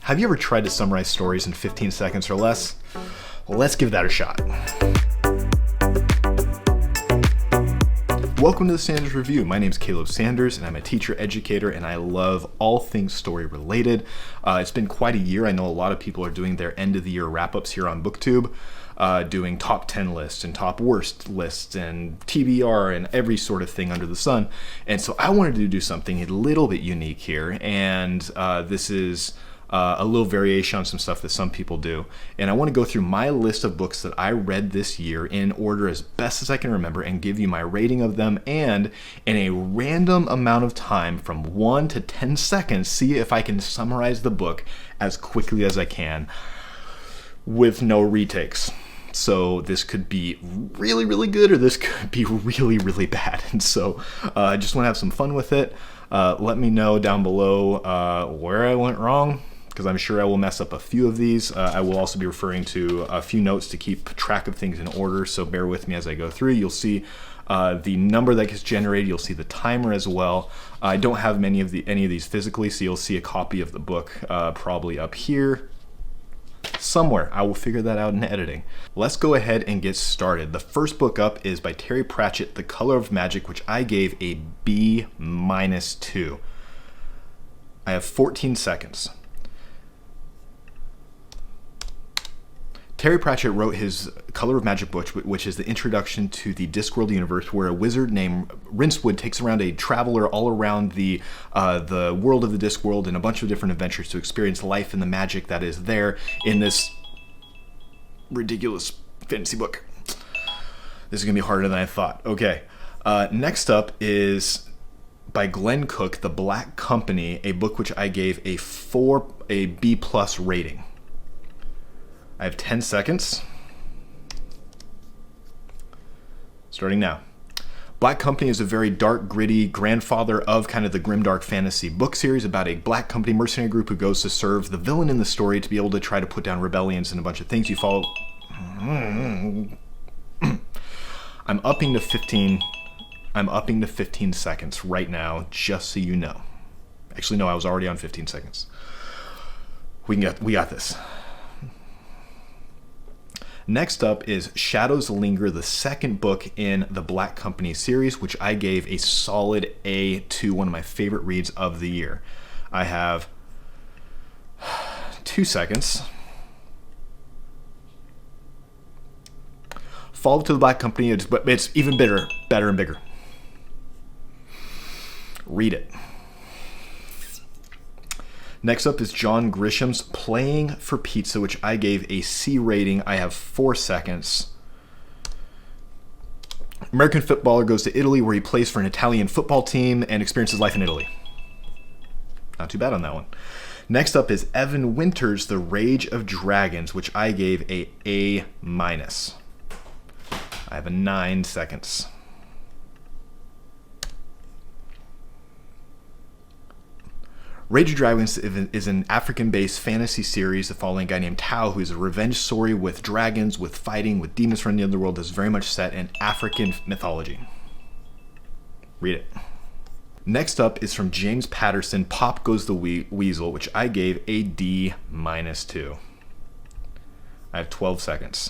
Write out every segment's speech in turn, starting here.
Have you ever tried to summarize stories in 15 seconds or less? Well, let's give that a shot. Welcome to the Sanders Review. My name is Caleb Sanders, and I'm a teacher educator, and I love all things story related. It's been quite a year. I know a lot of people are doing their end of the year wrap-ups here on BookTube, doing top 10 lists and top worst lists and TBR and every sort of thing under the sun. And so I wanted to do something a little bit unique here, and this is a little variation on some stuff that some people do. And I want to go through my list of books that I read this year in order as best as I can remember and give you my rating of them, and in a random amount of time from 1 to 10 seconds, see if I can summarize the book as quickly as I can with no retakes. So this could be really, really good, or this could be really, really bad. And so I just want to have some fun with it. Let me know down below where I went wrong, because I'm sure I will mess up a few of these. I will also be referring to a few notes to keep track of things in order, so bear with me as I go through. You'll see the number that gets generated. You'll see the timer as well. I don't have any of these physically, so you'll see a copy of the book probably up here somewhere. I will figure that out in editing. Let's go ahead and get started. The first book up is by Terry Pratchett, The Color of Magic, which I gave a B-2. I have 14 seconds. Terry Pratchett wrote his Color of Magic book, which is the introduction to the Discworld universe, where a wizard named Rincewood takes around a traveler all around the world of the Discworld and a bunch of different adventures to experience life and the magic that is there in this ridiculous fantasy book. This is going to be harder than I thought. Okay, next up is by Glenn Cook, The Black Company, a book which I gave a B+ rating. I have 10 seconds. Starting now. Black Company is a very dark, gritty grandfather of kind of the grimdark fantasy book series about a black company mercenary group who goes to serve the villain in the story to be able to try to put down rebellions and a bunch of things. You follow. I'm upping to 15. I'm upping to 15 seconds right now, just so you know. Actually, no, I was already on 15 seconds. We got this. Next up is Shadows Linger, the second book in the Black Company series, which I gave a solid A to, one of my favorite reads of the year. I have 2 seconds. Follow-up to the Black Company, it's even better and bigger. Read it. Next up is John Grisham's Playing for Pizza, which I gave a C rating. I have 4 seconds. American footballer goes to Italy, where he plays for an Italian football team and experiences life in Italy. Not too bad on that one. Next up is Evan Winter's The Rage of Dragons, which I gave a A-. I have 9 seconds. Rage of Dragons is an African-based fantasy series following a guy named Tao, who is a revenge story with dragons, with fighting, with demons from the underworld that's very much set in African mythology. Read it. Next up is from James Patterson, Pop Goes the Weasel, which I gave a D-2. I have 12 seconds.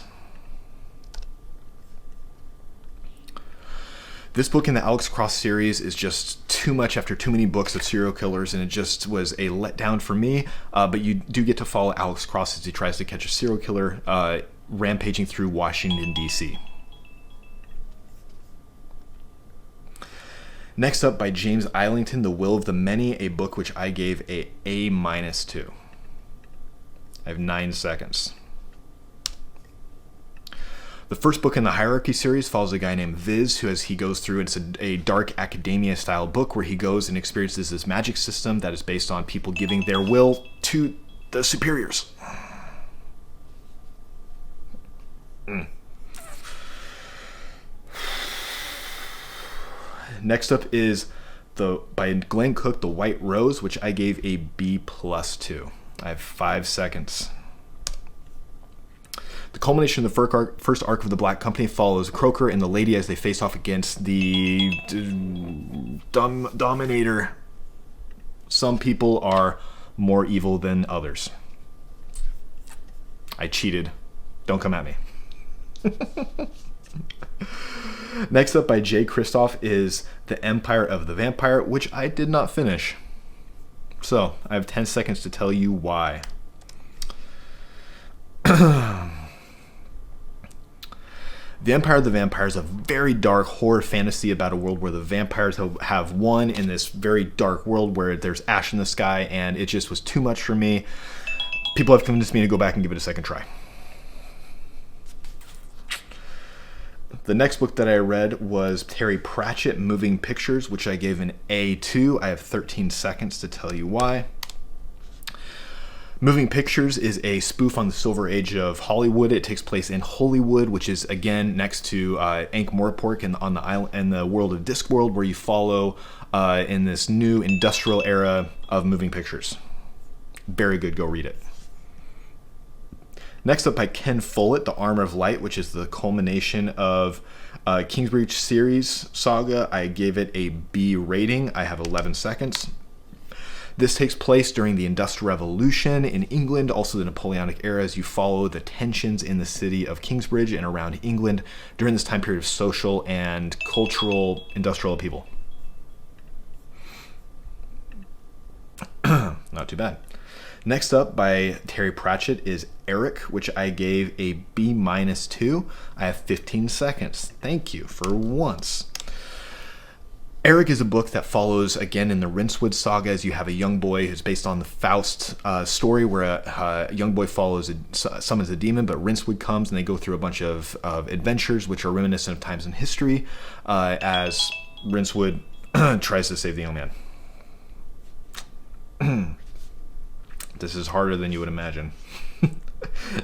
This book in the Alex Cross series is just too much after too many books of serial killers, and it just was a letdown for me. But you do get to follow Alex Cross as he tries to catch a serial killer rampaging through Washington, D.C. Next up, by James Islington, The Will of the Many, a book which I gave a A-2. I have 9 seconds. The first book in the Hierarchy series follows a guy named Viz, who as he goes through, and it's a dark academia-style book where he goes and experiences this magic system that is based on people giving their will to the superiors. Next up is by Glenn Cook, The White Rose, which I gave a B+2. I have 5 seconds. The culmination of the first arc of the Black Company follows Croker and the Lady as they face off against the Dominator. Some people are more evil than others. I cheated. Don't come at me. Next up by Jay Kristoff is The Empire of the Vampire, which I did not finish. So I have 10 seconds to tell you why. The Empire of the Vampire is a very dark horror fantasy about a world where the vampires have won in this very dark world where there's ash in the sky, and it just was too much for me. People have convinced me to go back and give it a second try. The next book that I read was Terry Pratchett, Moving Pictures, which I gave an A2. I have 13 seconds to tell you why. Moving Pictures is a spoof on the Silver Age of Hollywood. It takes place in Hollywood, which is again next to Ankh-Morpork and on the island in the world of Discworld, where you follow in this new industrial era of moving pictures. Very good. Go read it. Next up by Ken Follett, The Armor of Light, which is the culmination of Kingsbreach series saga. I gave it a B rating. I have 11 seconds. This takes place during the Industrial Revolution in England, also the Napoleonic era, as you follow the tensions in the city of Kingsbridge and around England during this time period of social and cultural industrial upheaval. Not too bad. Next up by Terry Pratchett is Eric, which I gave a B-2. I have 15 seconds. Thank you for once. Eric is a book that follows, again, in the Rincewood saga, as you have a young boy who's based on the Faust story, where a young boy summons a demon, but Rincewood comes and they go through a bunch of adventures which are reminiscent of times in history as Rincewood tries to save the young man. This is harder than you would imagine.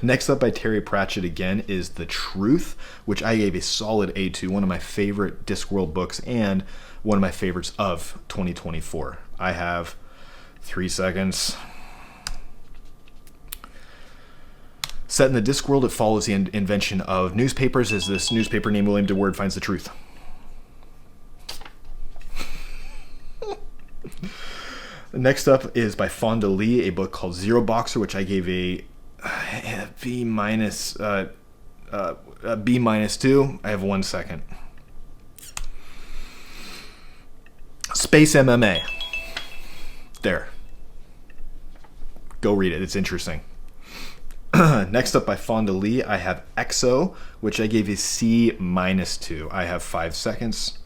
Next up by Terry Pratchett again is The Truth, which I gave a solid A2, one of my favorite Discworld books and one of my favorites of 2024. I have 3 seconds. Set in the Discworld, it follows the invention of newspapers as this newspaper named William DeWard finds the truth. Next up is by Fonda Lee, a book called Zero Boxer, which I gave a B-2. I have 1 second. Space MMA. There. Go read it. It's interesting. Next up by Fonda Lee, I have EXO, which I gave a C-2. I have 5 seconds.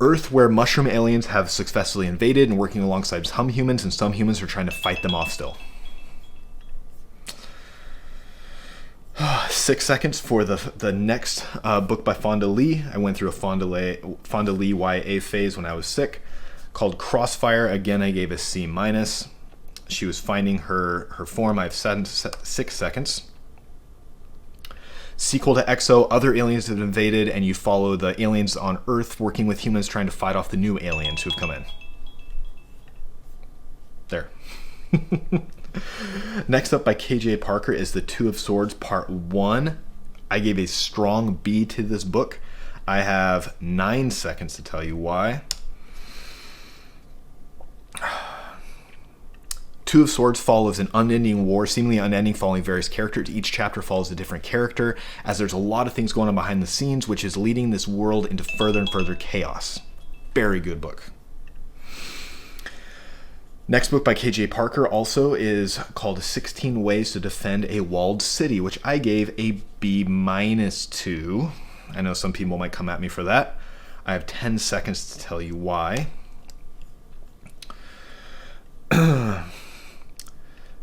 Earth, where mushroom aliens have successfully invaded and working alongside some humans, and some humans are trying to fight them off still. 6 seconds for the next book by Fonda Lee. I went through a Fonda Lee YA phase when I was sick, called Crossfire. Again, I gave a C-. She was finding her form. I have 6 seconds. Sequel to EXO, other aliens have invaded, and you follow the aliens on Earth working with humans trying to fight off the new aliens who have come in. There. Next up by KJ Parker is The Two of Swords Part 1. I gave a strong B to this book. I have 9 seconds to tell you why. Two of Swords follows an unending war, seemingly unending, following various characters. Each chapter follows a different character, as there's a lot of things going on behind the scenes, which is leading this world into further and further chaos. Very good book. Next book by KJ Parker also is called 16 Ways to Defend a Walled City, which I gave a B-2. I know some people might come at me for that. I have 10 seconds to tell you why.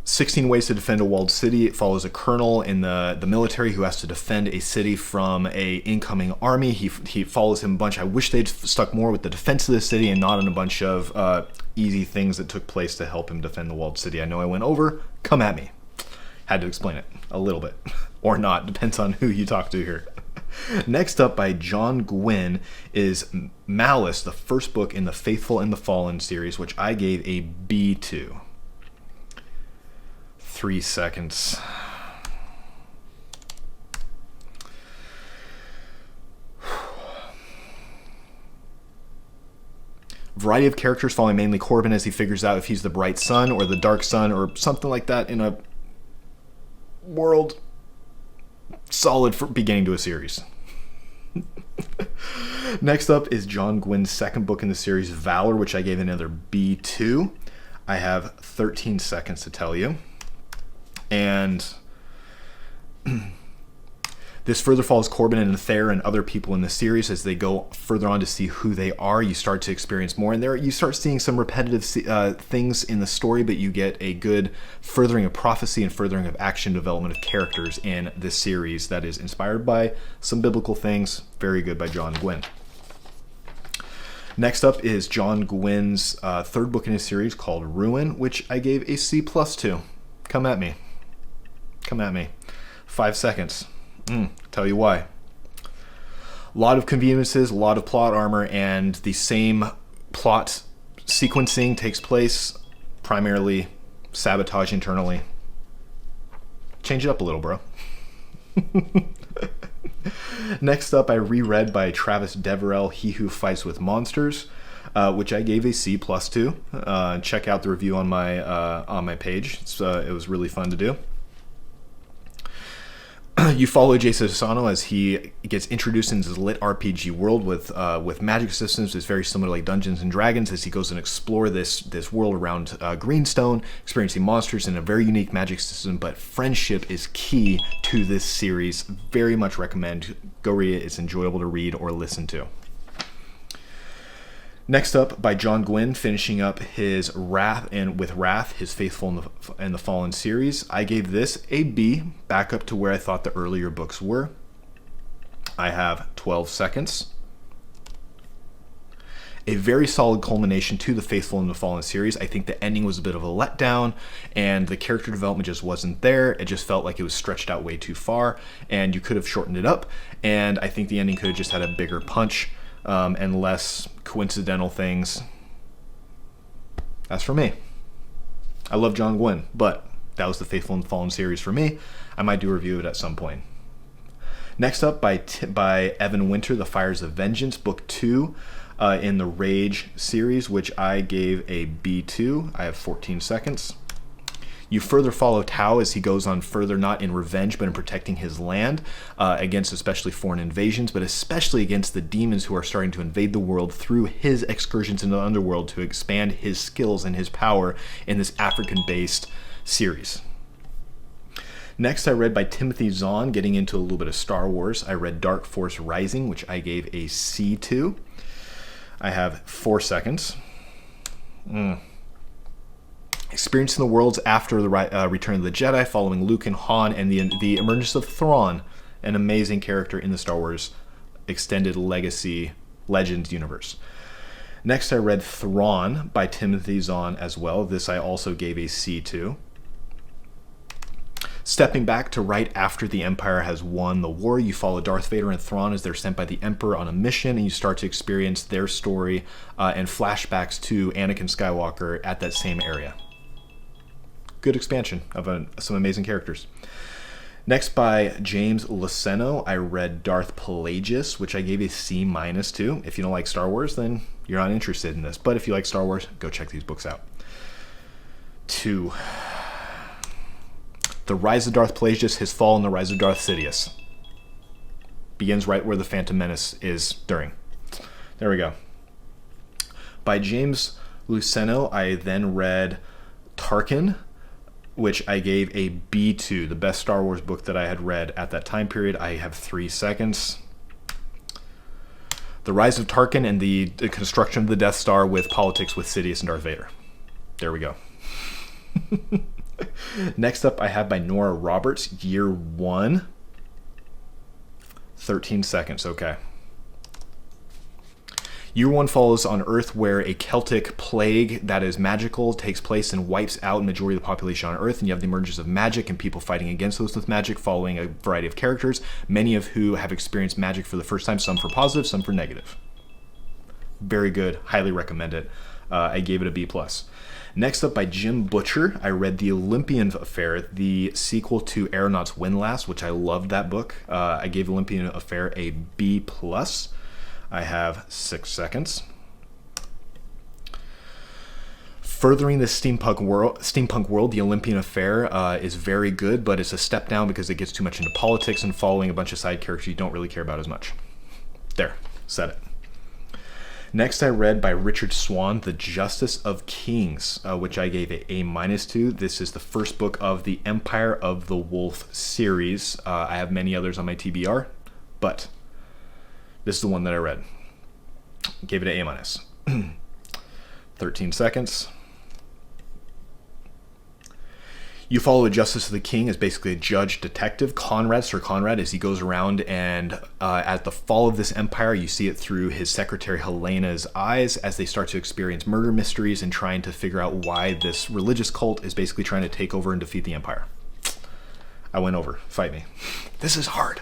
16 Ways to Defend a Walled City. It follows a colonel in the military who has to defend a city from a incoming army. He follows him a bunch. I wish they'd stuck more with the defense of the city and not on a bunch of easy things that took place to help him defend the walled city. I know I went over. Come at me. Had to explain it a little bit. Or not. Depends on who you talk to here. Next up by John Gwynne is Malice, the first book in the Faithful and the Fallen series, which I gave a B-2. 3 seconds. Variety of characters following mainly Corbin as he figures out if he's the bright sun or the dark sun or something like that in a world. Solid for beginning to a series. Next up is John Gwynn's second book in the series, Valor, which I gave another B2. I have 13 seconds to tell you. And this further follows Corbin and Thayer and other people in the series as they go further on to see who they are. You start to experience more, and there you start seeing some repetitive things in the story, but you get a good furthering of prophecy and furthering of action development of characters in this series that is inspired by some biblical things. Very good by John Gwynn. Next up is John Gwynn's third book in his series called Ruin, which I gave a C+ to. Come at me. Come at me. 5 seconds. Tell you why. A lot of conveniences, a lot of plot armor, and the same plot sequencing takes place, primarily sabotage internally. Change it up a little, bro. Next up, I reread by Travis Deverell, He Who Fights with Monsters, which I gave a C+ to. Check out the review on my page. It was really fun to do. You follow Jason Asano as he gets introduced into this lit RPG world with magic systems. It's very similar to like Dungeons and Dragons as he goes and explore this world around Greenstone, experiencing monsters in a very unique magic system. But friendship is key to this series. Very much recommend. Go read it. It's enjoyable to read or listen to. Next up, by John Gwynn, finishing up his Wrath, his Faithful and the Fallen series. I gave this a B, back up to where I thought the earlier books were. I have 12 seconds. A very solid culmination to the Faithful and the Fallen series. I think the ending was a bit of a letdown, and the character development just wasn't there. It just felt like it was stretched out way too far, and you could have shortened it up, and I think the ending could have just had a bigger punch. And less coincidental things. That's for me. I love John Gwynn, but that was the Faithful and Fallen series for me. I might do a review of it at some point. Next up, by Evan Winter, The Fires of Vengeance, Book 2 in the Rage series, which I gave a B2. I have 14 seconds. You further follow Tao as he goes on further, not in revenge, but in protecting his land against especially foreign invasions, but especially against the demons who are starting to invade the world through his excursions into the underworld to expand his skills and his power in this African-based series. Next, I read by Timothy Zahn, getting into a little bit of Star Wars. I read Dark Force Rising, which I gave a C to. I have 4 seconds. Experiencing the worlds after the Return of the Jedi, following Luke and Han, and the emergence of Thrawn, an amazing character in the Star Wars Extended Legacy Legends universe. Next, I read Thrawn by Timothy Zahn as well. This I also gave a C to. Stepping back to right after the Empire has won the war, you follow Darth Vader and Thrawn as they're sent by the Emperor on a mission, and you start to experience their story and flashbacks to Anakin Skywalker at that same area. Good expansion of some amazing characters. Next, by James Luceno, I read Darth Plagueis, which I gave a C- to. If you don't like Star Wars, then you're not interested in this. But if you like Star Wars, go check these books out. 2. The Rise of Darth Plagueis, His Fall, and the Rise of Darth Sidious. Begins right where the Phantom Menace is during. There we go. By James Luceno, I then read Tarkin, which I gave a B to, the best Star Wars book that I had read at that time period. I have 3 seconds. The Rise of Tarkin and the construction of the Death Star with politics with Sidious and Darth Vader. There we go. Next up, I have by Nora Roberts, Year 1. 13 seconds, okay. Year 1 follows on Earth, where a Celtic plague that is magical takes place and wipes out the majority of the population on Earth, and you have the emergence of magic and people fighting against those with magic, following a variety of characters, many of who have experienced magic for the first time, some for positive, some for negative. Very good, highly recommend it. I gave it a B+. Next up, by Jim Butcher, I read The Olympian Affair, the sequel to Aeronaut's Windlass, which I loved that book. I gave Olympian Affair a B+. I have 6 seconds. Furthering the steampunk world, The Olympian Affair is very good, but it's a step down because it gets too much into politics and following a bunch of side characters you don't really care about as much. There, said it. Next, I read by Richard Swan, The Justice of Kings, which I gave a A- to. This is the first book of the Empire of the Wolf series. I have many others on my TBR, but this is the one that I read. Gave it an A-. 13 seconds. You follow a Justice of the King as basically a judge detective, Sir Conrad, as he goes around, and at the fall of this empire, you see it through his secretary Helena's eyes as they start to experience murder mysteries and trying to figure out why this religious cult is basically trying to take over and defeat the empire. I went over. Fight me. This is hard.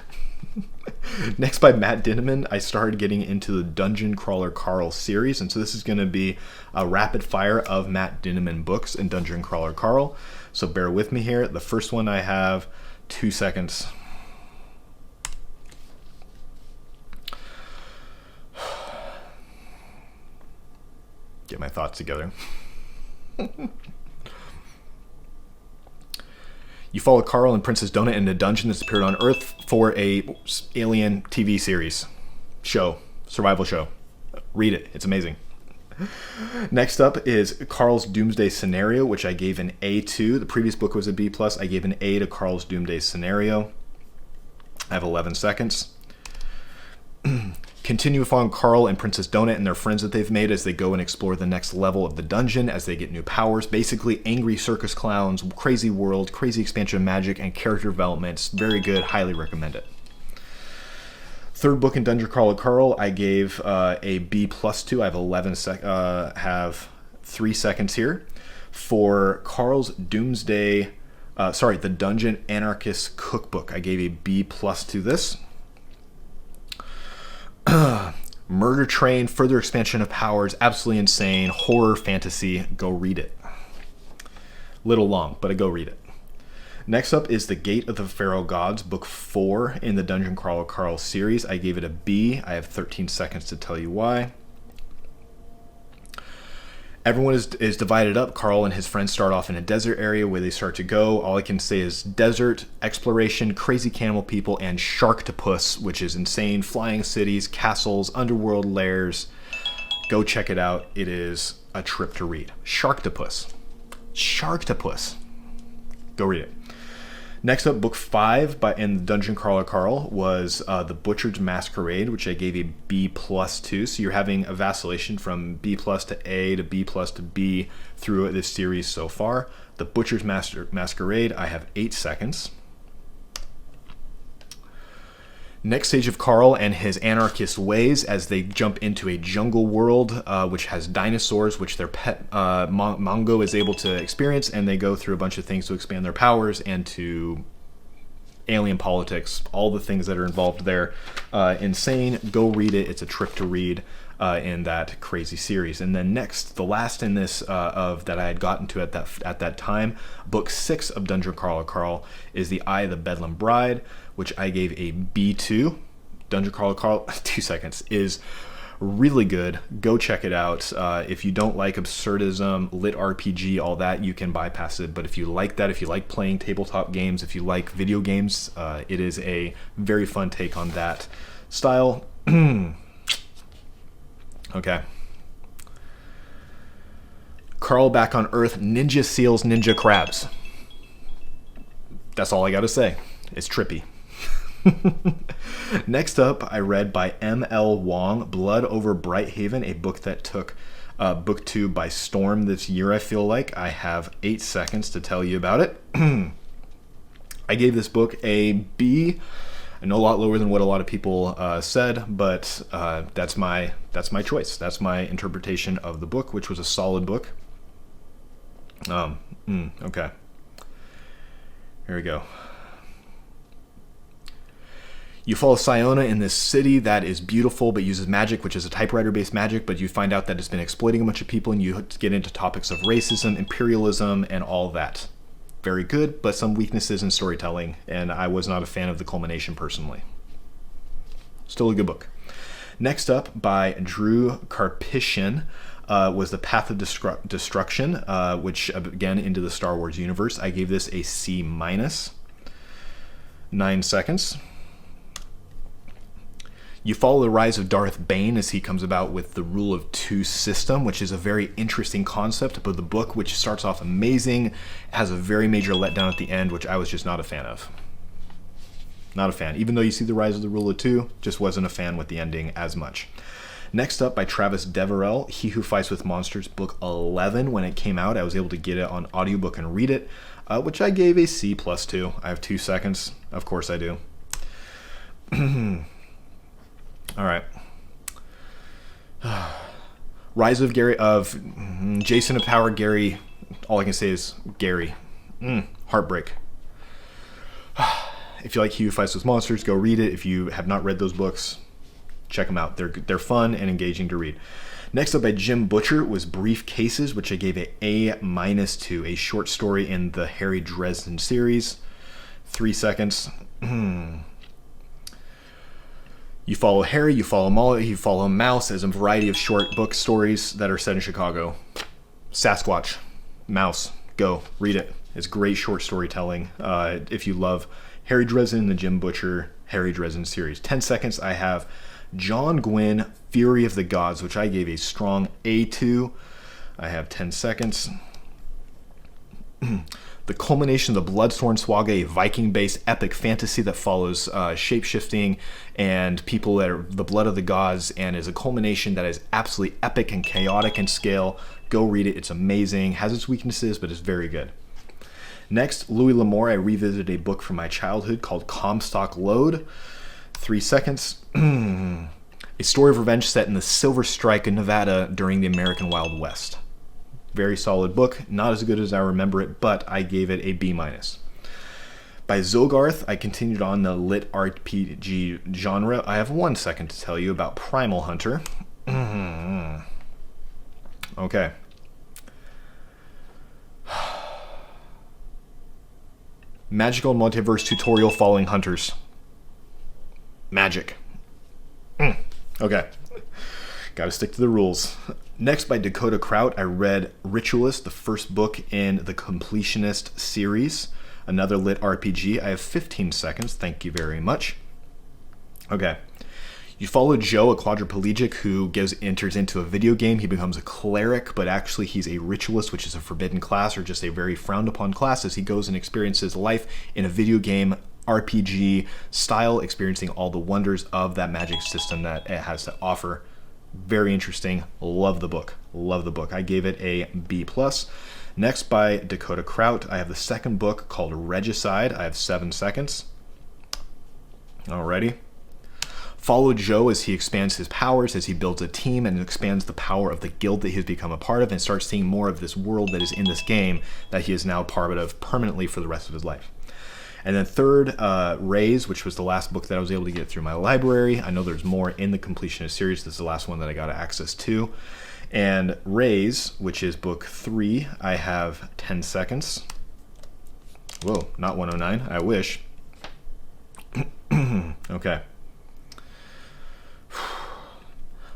Next, by Matt Dinneman, I started getting into the Dungeon Crawler Carl series, and so this is going to be a rapid fire of Matt Dinneman books in Dungeon Crawler Carl. So bear with me here. The first one I have 2 seconds. Get my thoughts together. You follow Carl and Princess Donut in a dungeon that's appeared on Earth for a alien TV series, survival show. Read it. It's amazing. Next up is Carl's Doomsday Scenario, which I gave an A to. The previous book was a B+. I gave an A to Carl's Doomsday Scenario. I have 11 seconds. Continue following Carl and Princess Donut and their friends that they've made as they go and explore the next level of the dungeon as they get new powers. Basically, angry circus clowns, crazy world, crazy expansion of magic, and character development. It's very good. Highly recommend it. Third book in Dungeon Crawler Carl, I gave a B+ to. I have have 3 seconds here. For Carl's Doomsday, the Dungeon Anarchist Cookbook, I gave a B+ to this. Murder Train, further expansion of powers, absolutely insane, horror fantasy. Go read it. Little long, but go read it. Next up is The Gate of the Pharaoh Gods, book 4 in the Dungeon Crawler Carl series. I gave it a B. I have 13 seconds to tell you why. Everyone is divided up. Carl and his friends start off in a desert area where they start to go. All I can say is desert, exploration, crazy cannibal people, and Sharktopus, which is insane. Flying cities, castles, underworld lairs. Go check it out. It is a trip to read. Sharktopus. Go read it. Next up, book 5 in Dungeon Crawler Carl was The Butcher's Masquerade, which I gave a B+ to. So you're having a vacillation from B+ to A to B+ to B through this series so far. The Butcher's Masquerade, I have 8 seconds. Next stage of Carl and his anarchist ways as they jump into a jungle world which has dinosaurs, which their pet Mongo is able to experience, and they go through a bunch of things to expand their powers and to alien politics, all the things that are involved there. Insane. Go read it. It's a trip to read in that crazy series. And then next, the last in this that I had gotten to at that time, book 6 of Dungeon Crawler Carl is The Eye of the Bedlam Bride, which I gave a B to. Dungeon Crawler Carl, 2 seconds, is really good. Go check it out. If you don't like absurdism, lit RPG, all that, you can bypass it. But if you like that, if you like playing tabletop games, if you like video games, it is a very fun take on that style. Okay. Carl Back on Earth, Ninja Seals, Ninja Crabs. That's all I gotta say. It's trippy. Next up, I read by M.L. Wong, Blood Over Brighthaven, a book that took book 2 by storm this year, I feel like. I have 8 seconds to tell you about it. I gave this book a B. I know a lot lower than what a lot of people said, but that's my choice. That's my interpretation of the book, which was a solid book. Okay. Here we go. You follow Siona in this city that is beautiful but uses magic, which is a typewriter-based magic, but you find out that it's been exploiting a bunch of people, and you get into topics of racism, imperialism, and all that. Very good, but some weaknesses in storytelling, and I was not a fan of the culmination personally. Still a good book. Next up, by Drew Karpyshyn, was The Path of Destruction, which again into the Star Wars universe. I gave this a C minus. 9 seconds. You follow the rise of Darth Bane as he comes about with the Rule of Two system, which is a very interesting concept, but the book, which starts off amazing, has a very major letdown at the end, which I was just not a fan of. Not a fan. Even though you see the rise of the Rule of Two, just wasn't a fan with the ending as much. Next up, by Travis Deverell, He Who Fights with Monsters, book 11. When it came out, I was able to get it on audiobook and read it, which I gave a C plus 2. I have 2 seconds. Of course I do. All right. Rise of Jason of Power, Gary. All I can say is Gary. Heartbreak. If you like He Who Fights with Monsters, go read it. If you have not read those books, check them out. They're fun and engaging to read. Next up by Jim Butcher was Brief Cases, which I gave it A minus 2, a short story in the Harry Dresden series. 3 seconds. You follow Harry, you follow Molly, you follow Mouse as a variety of short book stories that are set in Chicago. Sasquatch, Mouse, go, read it. It's great short storytelling. If you love Harry Dresden, the Jim Butcher Harry Dresden series. 10 seconds, I have John Gwynne, Fury of the Gods, which I gave a strong A to. I have 10 seconds. The culmination of the Bloodsworn Saga, a Viking-based epic fantasy that follows shape-shifting and people that are the blood of the gods, and is a culmination that is absolutely epic and chaotic in scale. Go read it. It's amazing. Has its weaknesses, but it's very good. Next, Louis L'Amour. I revisited a book from my childhood called Comstock Lode. 3 seconds. A story of revenge set in the Silver Strike in Nevada during the American Wild West. Very solid book. Not as good as I remember it, but I gave it a B minus. By Zogarth, I continued on the lit RPG genre. I have 1 second to tell you about Primal Hunter. Okay. Magical multiverse tutorial following hunters. Magic. Okay. Gotta stick to the rules. Next, by Dakota Kraut, I read Ritualist, the first book in the Completionist series. Another lit RPG. I have 15 seconds. Thank you very much. Okay. You follow Joe, a quadriplegic who enters into a video game. He becomes a cleric, but actually he's a ritualist, which is a forbidden class or just a very frowned upon class, as he goes and experiences life in a video game RPG style, experiencing all the wonders of that magic system that it has to offer. Very interesting. Love the book. Love the book. I gave it a B+. Next, by Dakota Kraut, I have the second book called Regicide. I have 7 seconds. Alrighty. Follow Joe as he expands his powers, as he builds a team and expands the power of the guild that he has become a part of, and starts seeing more of this world that is in this game that he is now part of permanently for the rest of his life. And then third, Raise, which was the last book that I was able to get through my library. I know there's more in the Completionist series. This is the last one that I got access to. And Raise, which is book 3, I have 10 seconds. Whoa, not 109. I wish. Okay.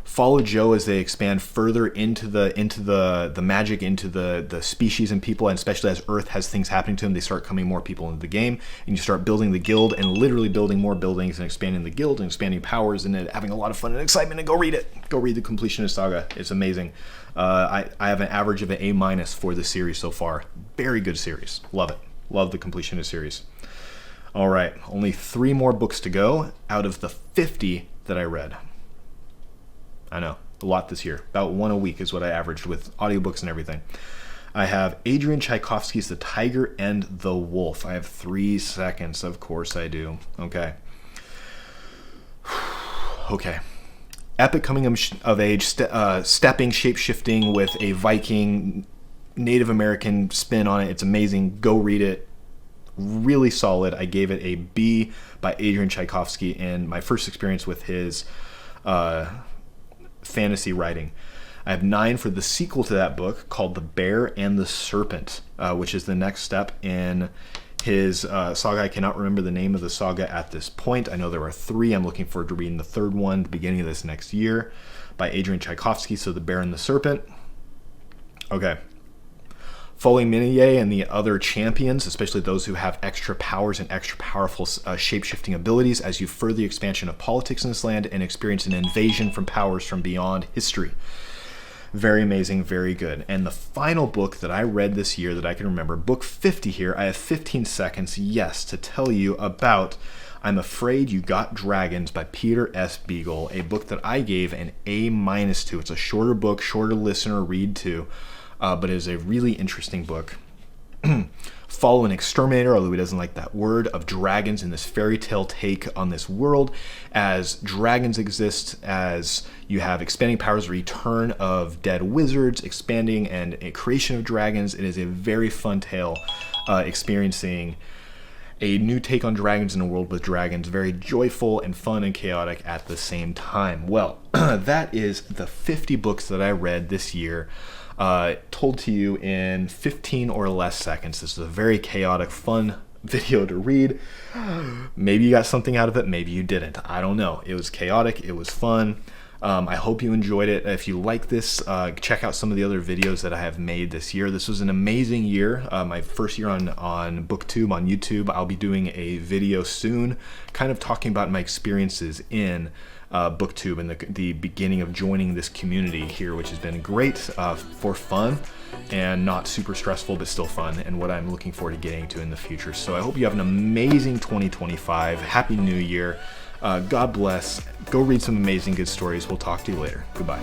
Follow Joe as they expand further into the magic, into the species and people, and especially as Earth has things happening to them, they start coming more people into the game, and you start building the guild and literally building more buildings and expanding the guild and expanding powers and having a lot of fun and excitement. And go read it. Go read the Completionist Saga. It's amazing. I have an average of an A- for the series so far. Very good series. Love it. Love the Completionist series. All right, only 3 more books to go out of the 50 that I read. I know, a lot this year. About 1 a week is what I averaged with audiobooks and everything. I have Adrian Tchaikovsky's The Tiger and the Wolf. I have 3 seconds. Of course I do. Okay. Okay. Epic coming of age, stepping, shape-shifting with a Viking, Native American spin on it. It's amazing. Go read it. Really solid. I gave it a B by Adrian Tchaikovsky in my first experience with his fantasy writing. I have 9 for the sequel to that book called The Bear and the Serpent, which is the next step in his saga. I cannot remember the name of the saga at this point. I know there are 3. I'm looking forward to reading the 3rd one at the beginning of this next year by Adrian Tchaikovsky. So The Bear and the Serpent. Okay. Following Minier and the other champions, especially those who have extra powers and extra powerful shape-shifting abilities, as you further the expansion of politics in this land and experience an invasion from powers from beyond history. Very amazing, very good. And the final book that I read this year that I can remember, book 50 here, I have 15 seconds, yes, to tell you about I'm Afraid You Got Dragons by Peter S. Beagle, a book that I gave an A- to. It's a shorter book, shorter listener read to, but it is a really interesting book. Follow an exterminator, although he doesn't like that word, of dragons in this fairy tale take on this world, as dragons exist, as you have expanding powers, return of dead wizards, expanding and a creation of dragons. It is a very fun tale, experiencing a new take on dragons in a world with dragons, very joyful and fun and chaotic at the same time. Well, that is the 50 books that I read this year, told to you in 15 or less seconds. This is a very chaotic, fun video to read. Maybe you got something out of it, maybe you didn't. I don't know. It was chaotic, it was fun. I hope you enjoyed it. If you like this, check out some of the other videos that I have made this year. This was an amazing year. My first year on BookTube, on YouTube. I'll be doing a video soon, kind of talking about my experiences in BookTube and the beginning of joining this community here, which has been great for fun and not super stressful, but still fun, and what I'm looking forward to getting to in the future. So I hope you have an amazing 2025. Happy New Year. God bless. Go read some amazing good stories. We'll talk to you later. Goodbye.